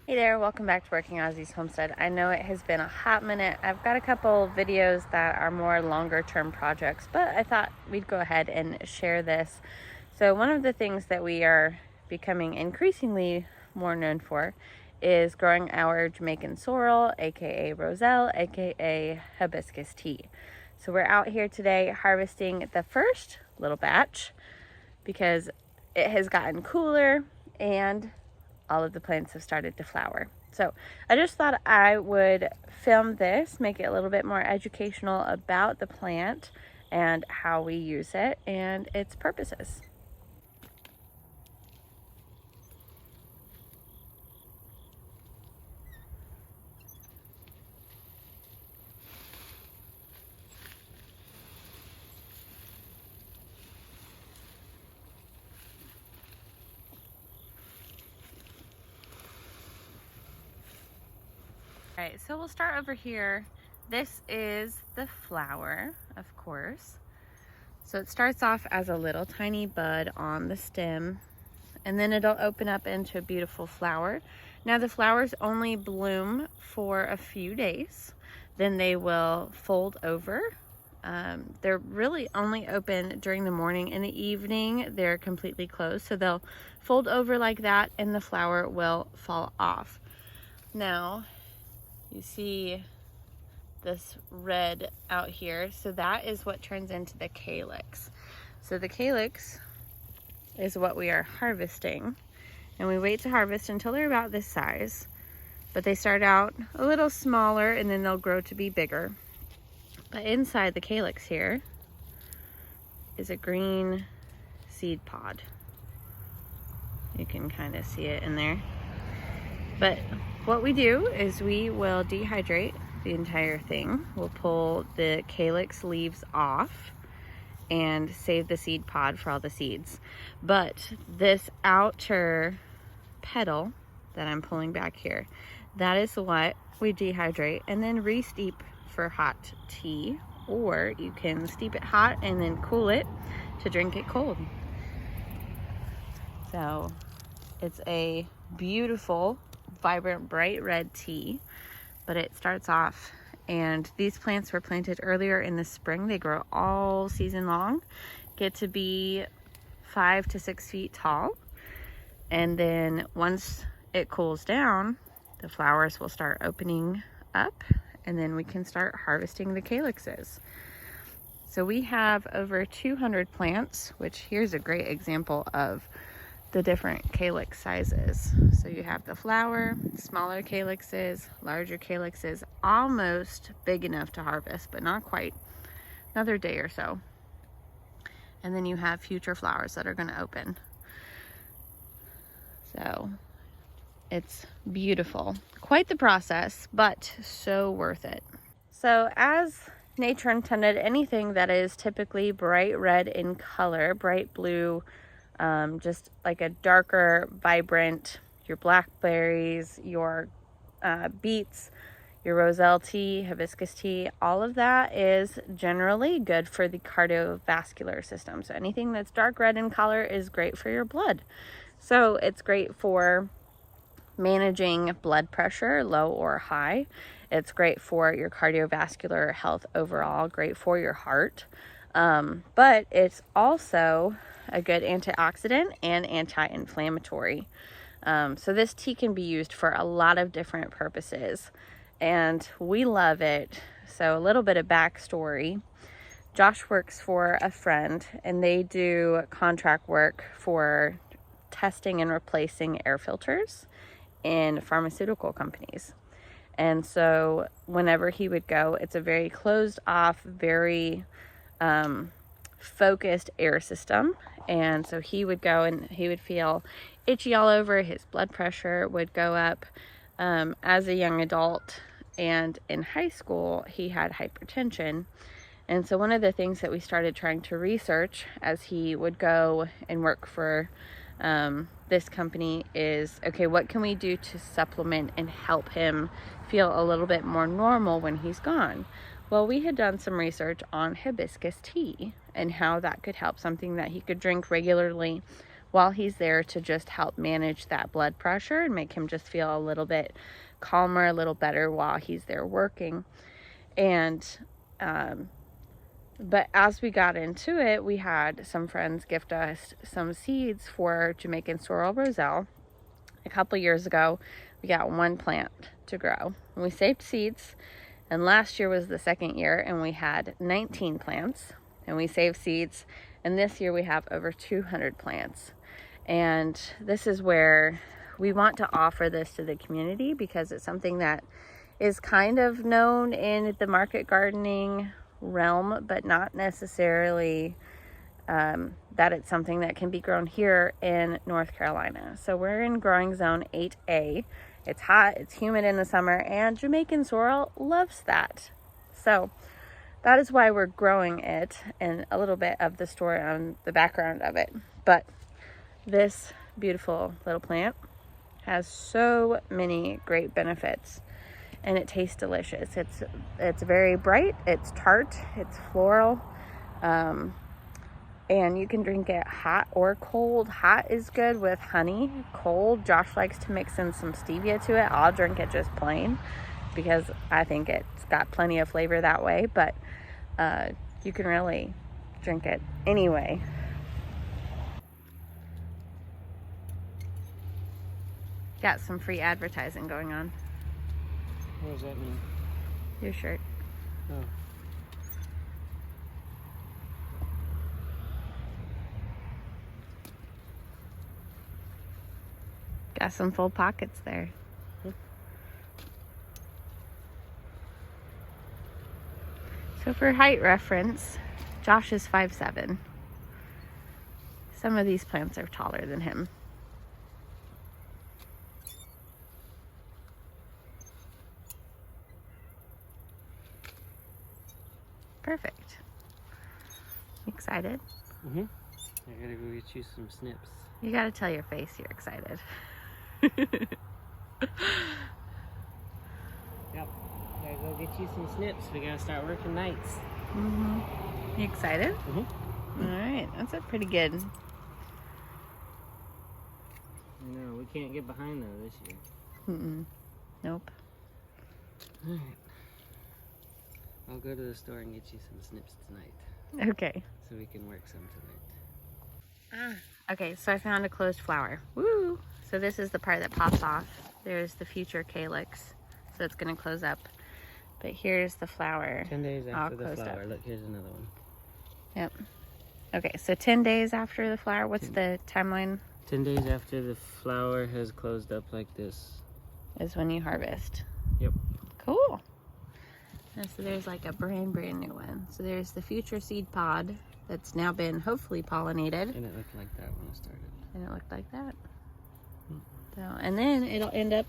Hey there, welcome back to Working Aussies Homestead. I know it has been a hot minute. I've got a couple videos that are more longer term projects, but I thought we'd go ahead and share this. So one of the things that we are becoming increasingly more known for is growing our Jamaican Sorrel, aka Roselle, aka Hibiscus tea. So we're out here today harvesting the first little batch because it has gotten cooler and all of the plants have started to flower. So I just thought I would film this, make it a little bit more educational about the plant and how we use it and its purposes. All right, so we'll start over here. This is the flower, of course. So it starts off as a little tiny bud on the stem, and then it'll open up into a beautiful flower. Now the flowers only bloom for a few days, then they will fold over. They're really only open during the morning. In the evening, they're completely closed. So they'll fold over like that and the flower will fall off. Now, you see this red out here. So that is what turns into the calyx. So the calyx is what we are harvesting. And we wait to harvest until they're about this size. But they start out a little smaller and then they'll grow to be bigger. But inside the calyx here is a green seed pod. You can kind of see it in there. But what we do is we will dehydrate the entire thing. We'll pull the calyx leaves off and save the seed pod for all the seeds. But this outer petal that I'm pulling back here, that is what we dehydrate and then re-steep for hot tea, or you can steep it hot and then cool it to drink it cold. So it's a beautiful, vibrant, bright red tea, but it starts off, and these plants were planted earlier in the spring. They grow all season long, get to be 5 to 6 feet tall, and then once it cools down, the flowers will start opening up, and then we can start harvesting the calyxes. So we have over 200 plants, which here's a great example of the different calyx sizes. So you have the flower, smaller calyxes, larger calyxes, almost big enough to harvest, but not quite. Another day or so. And then you have future flowers that are going to open. So it's beautiful. Quite the process, but so worth it. So as nature intended, anything that is typically bright red in color, bright blue, just like a darker, vibrant, your blackberries, your beets, your Roselle tea, hibiscus tea, all of that is generally good for the cardiovascular system. So anything that's dark red in color is great for your blood. So it's great for managing blood pressure, low or high. It's great for your cardiovascular health overall, great for your heart. But it's also a good antioxidant and anti-inflammatory. So this tea can be used for a lot of different purposes, and we love it. So a little bit of backstory. Josh works for a friend, and they do contract work for testing and replacing air filters in pharmaceutical companies. And so whenever he would go, it's a very closed off, very focused air system. And so he would go and he would feel itchy all over. His blood pressure would go up as a young adult. And in high school, he had hypertension. And so one of the things that we started trying to research as he would go and work for this company is, okay, what can we do to supplement and help him feel a little bit more normal when he's gone? Well, we had done some research on hibiscus tea and how that could help, something that he could drink regularly while he's there to just help manage that blood pressure and make him just feel a little bit calmer, a little better while he's there working. And but as we got into it, we had some friends gift us some seeds for Jamaican Sorrel Roselle. A couple years ago, we got one plant to grow. And we saved seeds, and last year was the second year, and we had 19 plants, and we saved seeds, and this year we have over 200 plants. And this is where we want to offer this to the community, because it's something that is kind of known in the market gardening realm, but not necessarily that it's something that can be grown here in North Carolina. So we're in growing zone 8A. It's hot, it's humid in the summer, and Jamaican sorrel loves that. So that is why we're growing it, and a little bit of the story on the background of it. But this beautiful little plant has so many great benefits, and it tastes delicious. It's very bright, it's tart, it's floral, and you can drink it hot or cold. Hot is good with honey. Cold, Josh likes to mix in some stevia to it. I'll drink it just plain because I think it's got plenty of flavor that way, but you can really drink it anyway. Got some free advertising going on. What does that mean? Your shirt. Oh. Got some full pockets there. So for height reference, Josh is 5'7". Some of these plants are taller than him. Perfect. Excited? Mm-hmm. I gotta go get you some snips. You gotta tell your face you're excited. Yep. Gotta go get you some snips. We gotta start working nights. Mm-hmm. You excited? Mm-hmm. All right. That's pretty good. No, we can't get behind though this year. Mm-mm. Nope. Alright. I'll go to the store and get you some snips tonight. Okay. So we can work some tonight. Okay, so I found a closed flower. Woo! So this is the part that pops off. There's the future calyx. So it's going to close up. But here's the flower. 10 days after the closed flower. up. Look, here's another one. Yep. Okay, so 10 days after the flower. What's the timeline? 10 days after the flower has closed up like this. Is when you harvest. Yep. Cool. And so there's like a brand new one. So there's the future seed pod that's now been hopefully pollinated. And it looked like that when it started. And it looked like that. So, and then it'll end up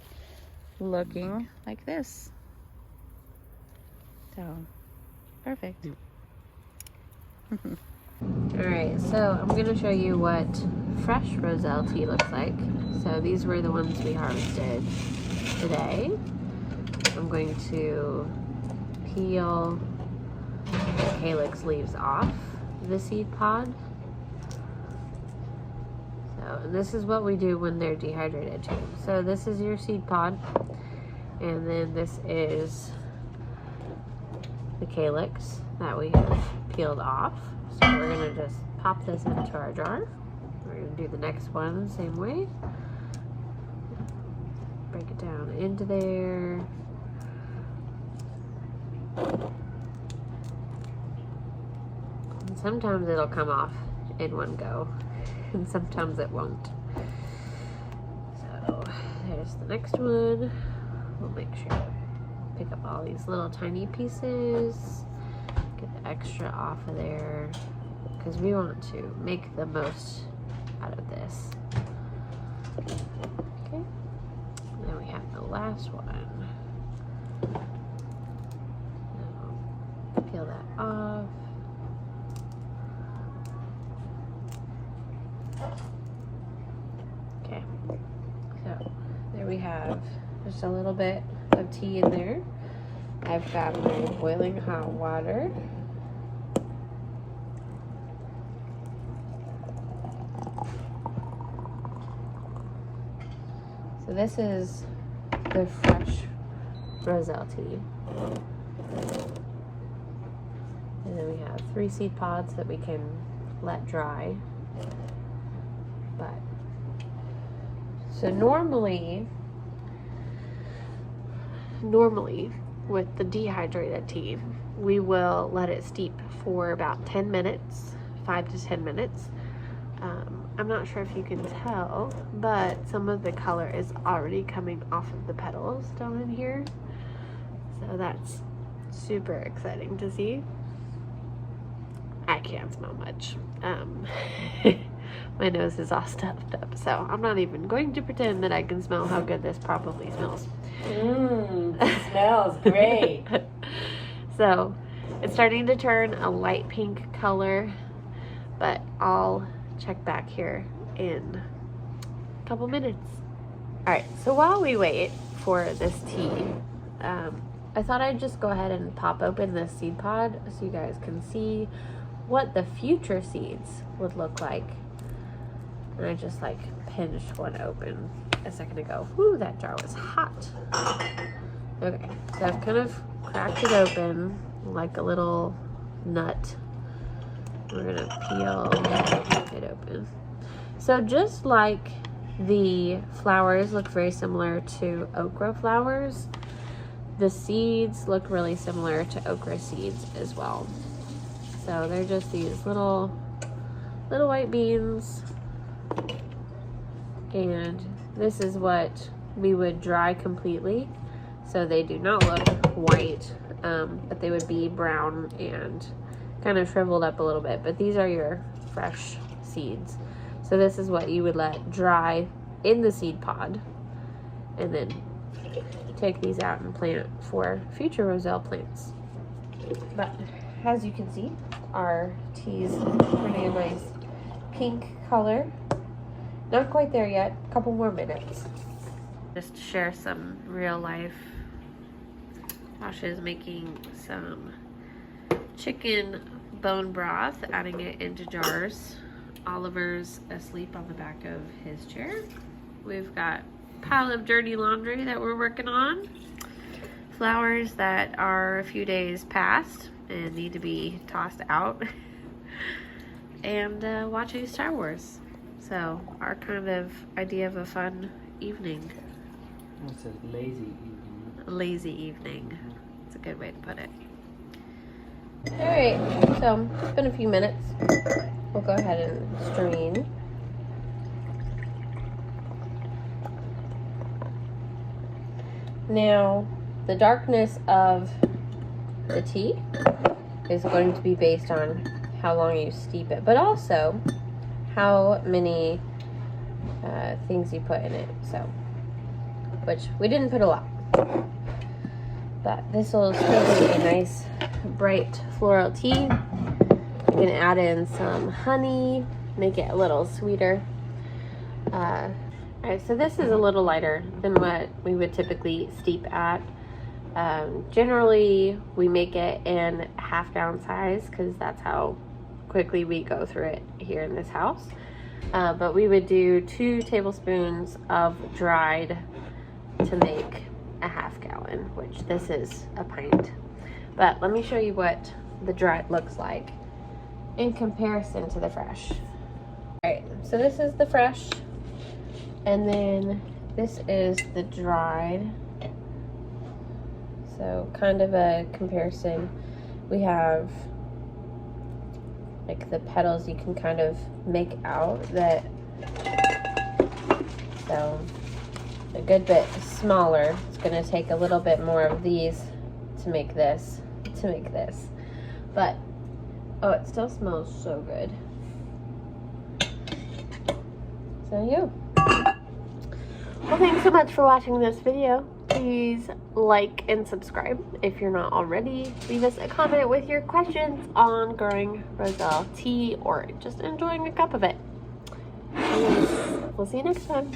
looking like this. So, perfect. Yep. Alright, so I'm going to show you what fresh Roselle tea looks like. So these were the ones we harvested today. I'm going to peel the calyx leaves off the seed pod. So this is what we do when they're dehydrated too. So this is your seed pod, and then this is the calyx that we have peeled off. So we're gonna just pop this into our jar. We're gonna do the next one the same way. Break it down into there. And sometimes it'll come off in one go, and sometimes it won't. So there's the next one. We'll make sure to pick up all these little tiny pieces, get the extra off of there, because we want to make the most out of this. Okay, and then we have the last one. Now, peel that off. Okay, so there we have just a little bit of tea in there. I've got my boiling hot water. So this is the fresh Roselle tea. And then we have 3 seed pods that we can let dry. But so normally with the dehydrated tea, we will let it steep for about 10 minutes, 5 to 10 minutes. I'm not sure if you can tell, but some of the color is already coming off of the petals down in here. So that's super exciting to see. I can't smell much. My nose is all stuffed up, so I'm not even going to pretend that I can smell how good this probably smells. It smells great. So it's starting to turn a light pink color, but I'll check back here in a couple minutes. All right, so while we wait for this tea, I thought I'd just go ahead and pop open this seed pod so you guys can see what the future seeds would look like. And I just like pinched one open a second ago. Whew, that jar was hot. Okay, so I've kind of cracked it open like a little nut. We're gonna peel it open. So just like the flowers look very similar to okra flowers, the seeds look really similar to okra seeds as well. So they're just these little white beans, and this is what we would dry completely, so they do not look white, but they would be brown and kind of shriveled up a little bit. But these are your fresh seeds. So this is what you would let dry in the seed pod, and then take these out and plant for future Roselle plants. But as you can see, our tea is pretty nice pink color. Not quite there yet, a couple more minutes. Just to share some real life. Tasha is making some chicken bone broth, adding it into jars. Oliver's asleep on the back of his chair. We've got a pile of dirty laundry that we're working on. Flowers that are a few days past and need to be tossed out. And watching Star Wars. So our kind of idea of a fun evening. It's a lazy evening. A lazy evening. It's a good way to put it. Alright, so it's been a few minutes. We'll go ahead and strain. Now, the darkness of the tea is going to be based on how long you steep it, but also how many things you put in it. So, which we didn't put a lot, but this will still be a nice bright floral tea. You can add in some honey, make it a little sweeter. Alright, so this is a little lighter than what we would typically steep at. Generally, we make it in half-gallon size because that's how quickly we go through it here in this house. But we would do 2 tablespoons of dried to make a half-gallon, which this is a pint. But let me show you what the dried looks like in comparison to the fresh. Alright, so this is the fresh, and then this is the dried. So kind of a comparison. We have like the petals you can kind of make out that, so a good bit smaller. It's going to take a little bit more of these to make this, but oh, it still smells so good. So yeah. Well, thanks so much for watching this video. Please like and subscribe if you're not already. Leave us a comment with your questions on growing Roselle tea or just enjoying a cup of it. And we'll see you next time.